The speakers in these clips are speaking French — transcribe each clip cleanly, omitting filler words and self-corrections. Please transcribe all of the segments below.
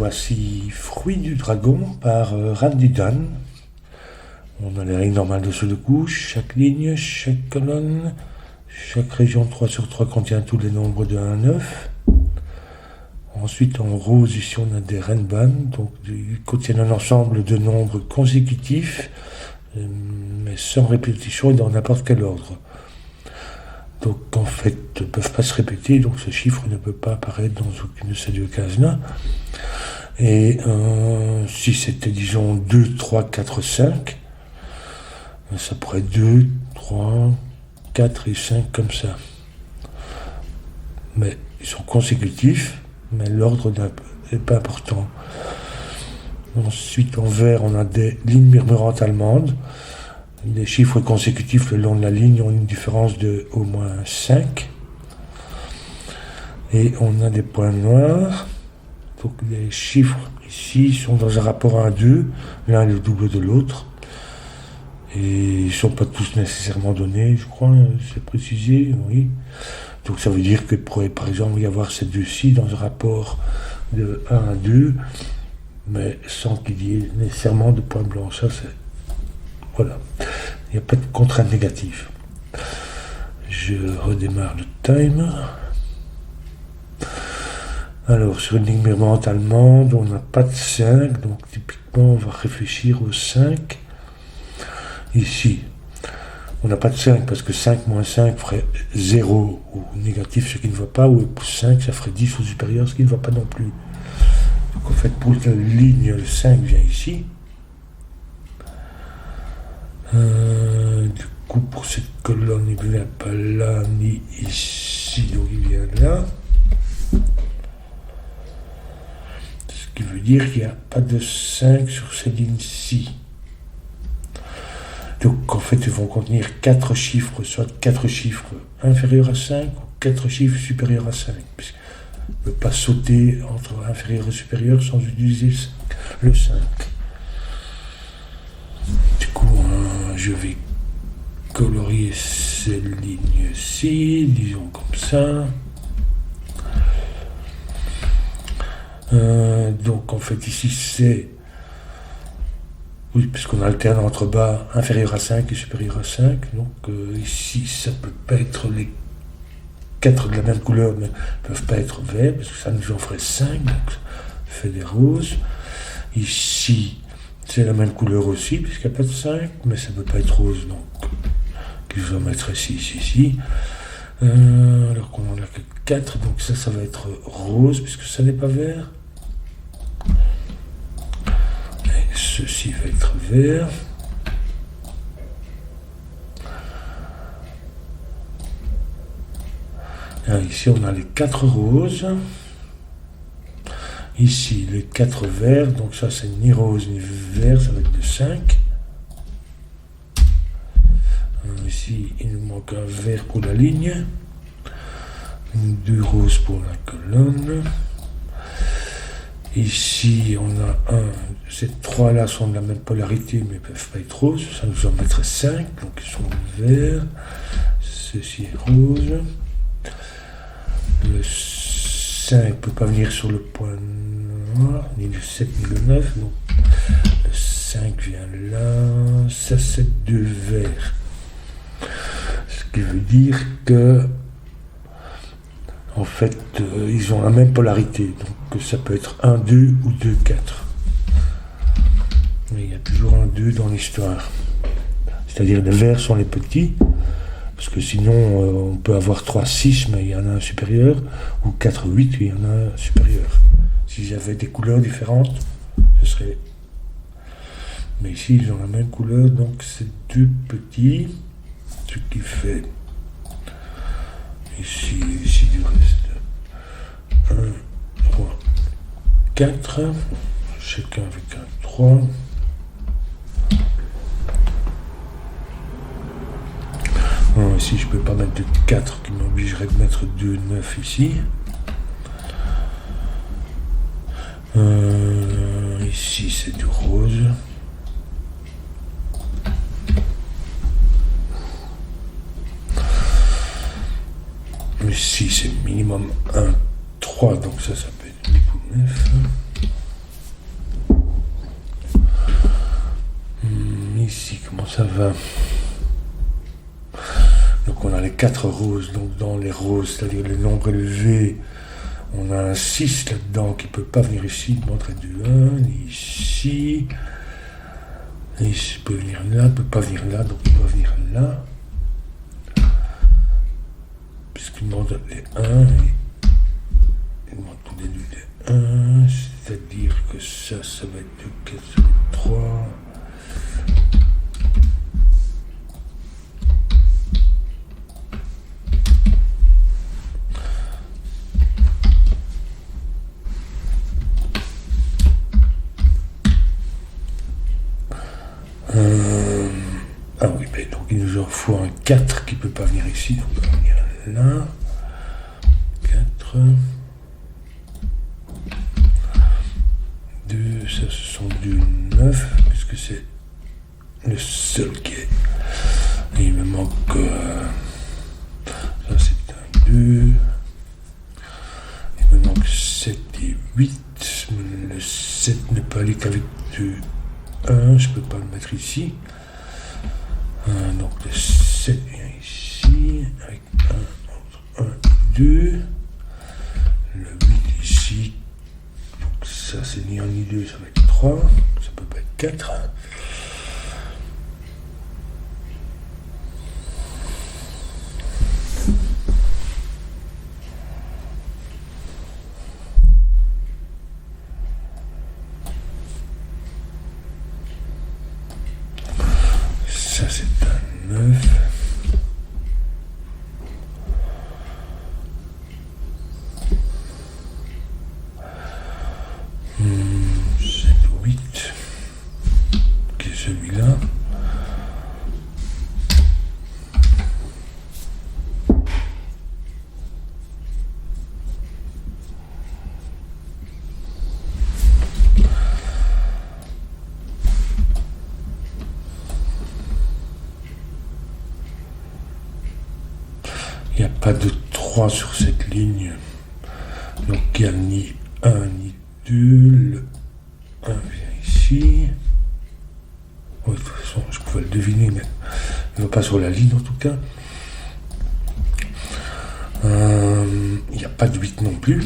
voici Fruits du Dragon par Randy Dunn. On a les règles normales de de couche, chaque ligne, chaque colonne, chaque région 3 sur 3 contient tous les nombres de 1 à 9. Ensuite, en rose, ici, on a des Renban, donc ils contiennent un ensemble de nombres consécutifs, mais sans répétition et dans n'importe quel ordre. Donc, en fait, ils ne peuvent pas se répéter, donc ce chiffre ne peut pas apparaître dans aucune de ces deux cases-là. Et si c'était, disons, 2, 3, 4, 5, ça pourrait être 2, 3, 4 et 5 comme ça. Mais ils sont consécutifs, mais l'ordre n'est pas important. Ensuite, en vert, on a des lignes murmurantes allemandes. Les chiffres consécutifs le long de la ligne ont une différence de au moins 5. Et on a des points noirs. Donc les chiffres ici sont dans un rapport 1 à 2. L'un est le double de l'autre. Et ils ne sont pas tous nécessairement donnés, je crois, c'est précisé, oui. Donc ça veut dire que pourrait par exemple y avoir ces deux-ci dans un rapport de 1 à 2, mais sans qu'il y ait nécessairement de points blancs. Ça, c'est... Voilà. Il n'y a pas de contrainte négative. Je redémarre le timer. Alors, sur une ligne murmurante allemande, on n'a pas de 5, donc typiquement, on va réfléchir au 5. Ici, on n'a pas de 5 parce que 5 moins 5 ferait 0 ou négatif, ce qui ne va pas, ou 5, ça ferait 10 ou supérieur, ce qui ne va pas non plus. Donc en fait, pour la ligne, le 5 vient ici. Du coup, pour cette colonne, il ne vient pas là, ni ici, donc il vient là. Ce qui veut dire qu'il n'y a pas de 5 sur cette ligne-ci. Donc en fait, ils vont contenir 4 chiffres, soit 4 chiffres inférieurs à 5 ou 4 chiffres supérieurs à 5. On ne peut pas sauter entre inférieur et supérieur sans utiliser le 5. Du coup, je vais colorier ces lignes-ci, disons comme ça. Donc en fait, ici, c'est... Oui, puisqu'on alterne entre bas inférieur à 5 et supérieur à 5. Donc ici, ça ne peut pas être les 4 de la même couleur, mais ne peuvent pas être verts, parce que ça nous en ferait 5. Donc ça fait des roses. Ici, c'est la même couleur aussi, puisqu'il n'y a pas de 5, mais ça ne peut pas être rose. Donc, je vais mettre ici. Alors qu'on n'en a que 4, donc ça va être rose, puisque ça n'est pas vert. Ceci va être vert. Là, ici, on a les 4 roses. Ici, les 4 verts. Donc ça, c'est ni rose ni vert. Ça va être de 5. Ici, il nous manque un vert pour la ligne. 2 roses pour la colonne. Ici, on a ces 3-là sont de la même polarité, mais ne peuvent pas être roses. Ça nous en mettrait 5, donc ils sont verts. Ceci est rose. Le 5 ne peut pas venir sur le point noir, ni le 7 ni le 9. Donc le 5 vient là. Ça, c'est 2 verts. Ce qui veut dire que en fait, ils ont la même polarité, donc ça peut être 1, 2 ou 2, 4. Mais il y a toujours un 2 dans l'histoire. C'est-à-dire les verts sont les petits, parce que sinon on peut avoir 3, 6, mais il y en a un supérieur, ou 4, 8, il y en a un supérieur. Si j'avais des couleurs différentes, ce serait... Mais ici, ils ont la même couleur, donc c'est 2 petits, ce qui fait... Ici du reste 1, 3, 4, chacun avec un 3. Ici je ne peux pas mettre de 4 qui m'obligerait de mettre 2, 9 ici. Ici c'est du rose. Ici c'est minimum 1, 3, donc ça peut être du coup 9. ça va. Donc on a les 4 roses, donc dans les roses, c'est-à-dire les nombres élevés, on a un 6 là-dedans qui ne peut pas venir ici, montrer du 1, ni ici. Et ici, il peut venir là, il ne peut pas venir là, donc il doit venir là. Puisqu'il demande les 1, et il demande tout déduit des 1, c'est-à-dire que ça va être 2, 4, ça va être 3. Ah oui, mais donc il nous en faut un 4 qui ne peut pas venir ici, donc on va venir là. 4. 2, ça ce sont du 9, puisque c'est le seul qui est. Et il me manque. Ça c'est un 2. Il me manque 7 et 8. Le 7 ne peut aller qu'avec du 1, je ne peux pas le mettre ici. Donc le 7 vient ici, avec 1, 2. Le 8 ici, donc ça c'est ni 1 ni 2, ça va être 3, ça peut pas être 4. Ça c'est un 9. C'est 8. Qui est celui-là. Il n'y a pas de 3 sur cette ligne. Donc il n'y a ni 1 ni 2. Le 1 vient ici. Oui, de toute façon, je pouvais le deviner, mais il ne va pas sur la ligne en tout cas. Il n'y a pas de 8 non plus.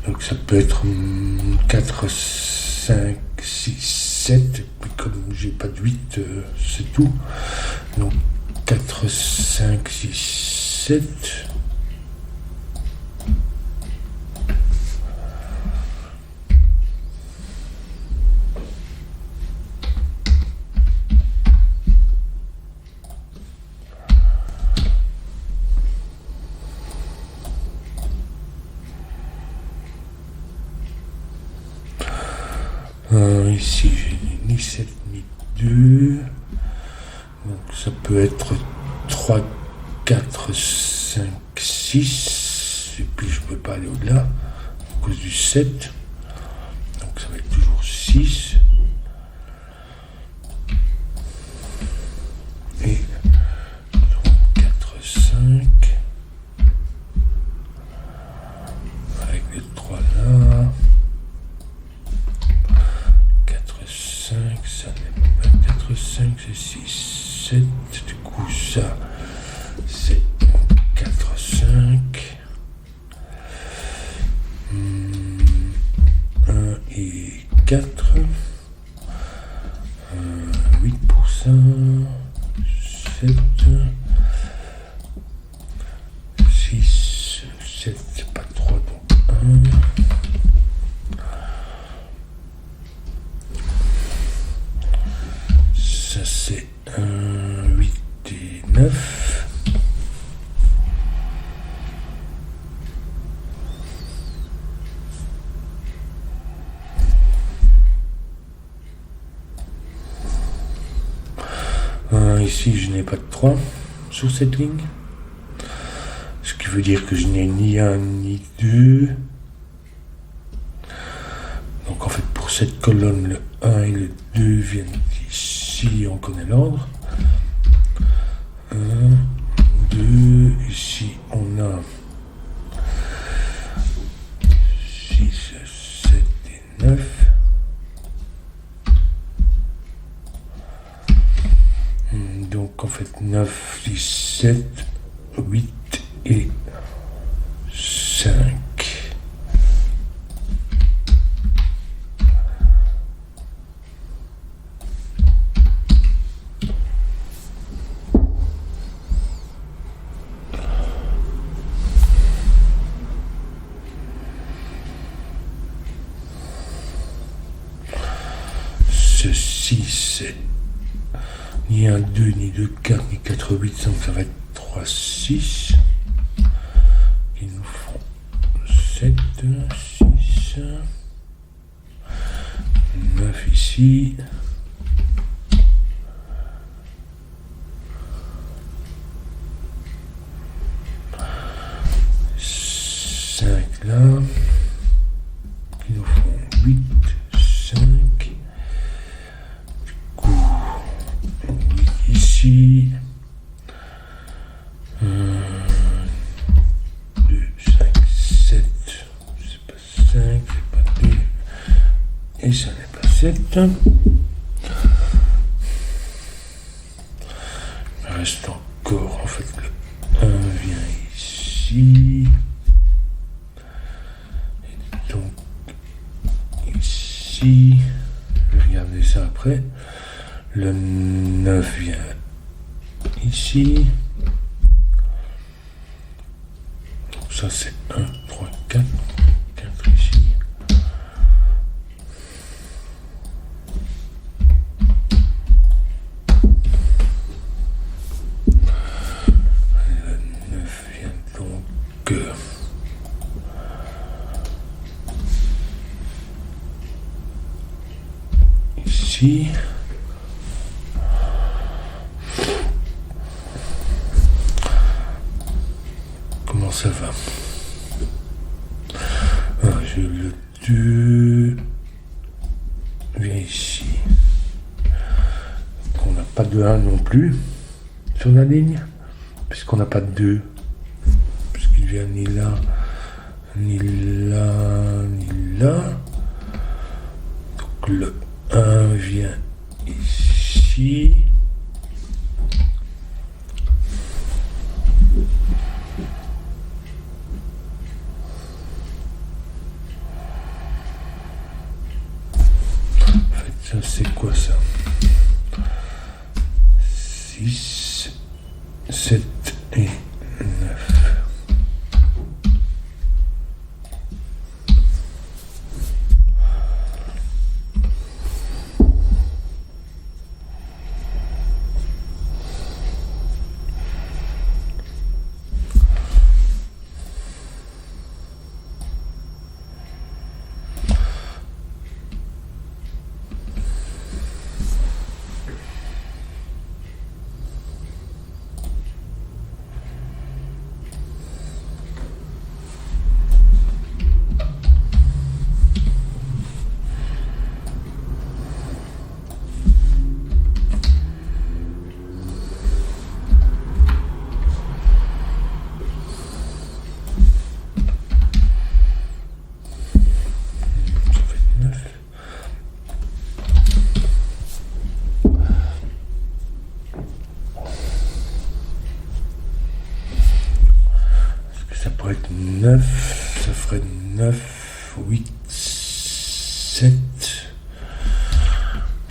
Donc ça peut être 4, 5, 6, 7. Et puis comme j'ai pas de 8, c'est tout. Donc 4, 5, 6, 7. Ici, j'ai ni 7 ni 2. Donc ça peut être 3, 4, 5, 6. Et puis je ne peux pas aller au-delà à cause du 7. Donc ça va être toujours 6. Et 4, 5. Avec les 3 là. 5, ça n'est pas 4, 5, c'est 6, 7, du coup ça c'est 4, 5, 1 et 4, 8 pour ça, 7, 6, 7, c'est pas 3 donc 1. Ça c'est 8 et 9. Ici je n'ai pas de 3 sur cette ligne. Ce qui veut dire que je n'ai ni 1 ni 2. Donc en fait pour cette colonne le 1 et le 2 viennent ici, on connaît l'ordre. 1, 2, ici on a 6, 7 et 9. fait 9, 17, 8 et 5. Ceci, c'est ni un 2, ni 2, 4, ni 4, 8, donc ça va être 3, 6. Qui nous font 7, 6, 9 ici. 5 là. Qui nous font 8, 5. Ici, 2, 5, 7, c'est pas 5, c'est pas 2, et ça n'est pas 7. Il reste encore, en fait, le 1 vient ici, et donc ici, je vais regarder ça après. Le 9 vient ici. Donc ça c'est 1, 3, 4. 4 ici. Le 9 vient donc ici. Ça va. Je le 2 vient ici. Donc on n'a pas de 1 non plus sur la ligne, puisqu'on n'a pas de 2, puisqu'il vient ni là, ni là, ni là. Donc le 1 vient ici. Ça, c'est quoi ça? 6, 7 et 9. Ça pourrait être 9, ça ferait 9, 8, 7.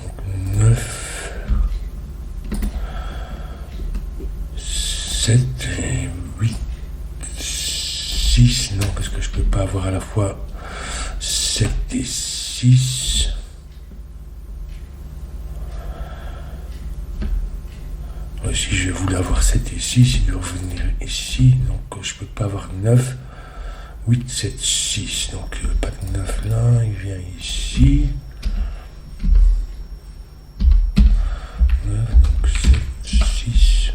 Donc 9, 7 et 8, 6. Non, parce que je peux pas avoir à la fois 7 et 6. Si je voulais avoir 7 et 6, il doit revenir ici, donc je peux pas avoir 9, 8, 7, 6, donc pas de 9 là, il vient ici, 9, donc 7, 6,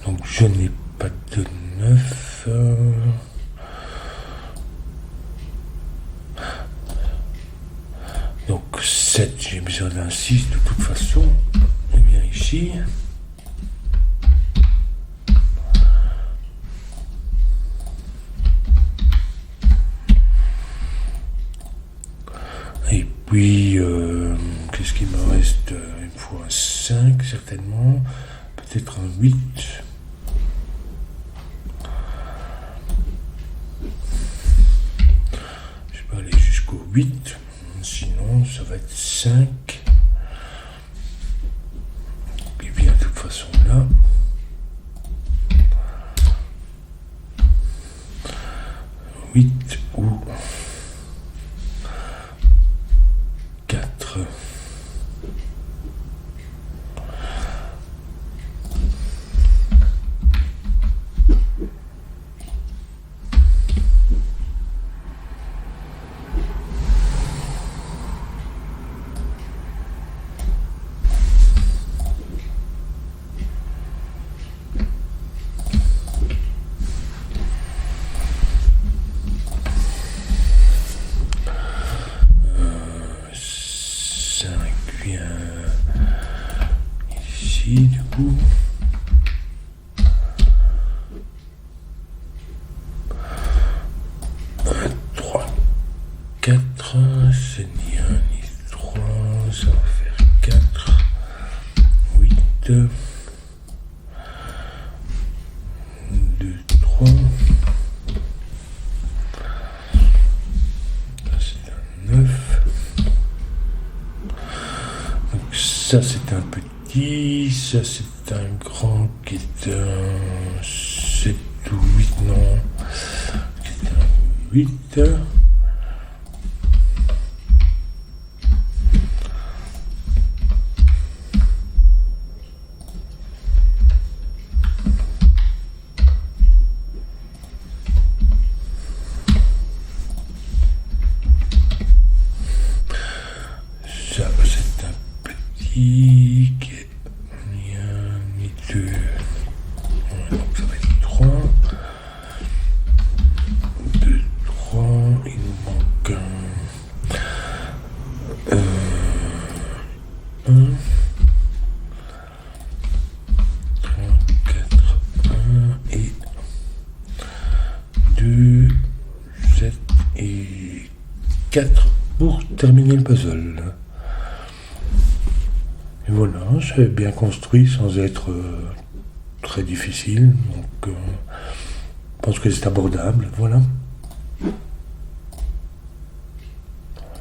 donc je n'ai pas de 9, donc 7, j'ai besoin d'un 6 de toute façon. Il vient ici. certainement. Peut-être un 8. Je peux aller jusqu'au 8. Sinon, ça va être 5. Et bien, de toute façon, là. 8 ou 4. Ici, du coup. 3, 4, c'est ni 1 ni 3, ça va faire 4, 8, 2, 3, c'est un 9, donc ça c'est un petit, ça c'est un grand qui est un 7 ou 8, non, qui est un 8. Ça, c'est un petit qui est ni 1 ni 2. Donc ça va être 3. 2, 3. Il nous manque un. 1. 3, 4, 1 et 2, 7 et 4 pour terminer le puzzle. Et voilà, c'est bien construit sans être très difficile, donc je pense que c'est abordable, voilà.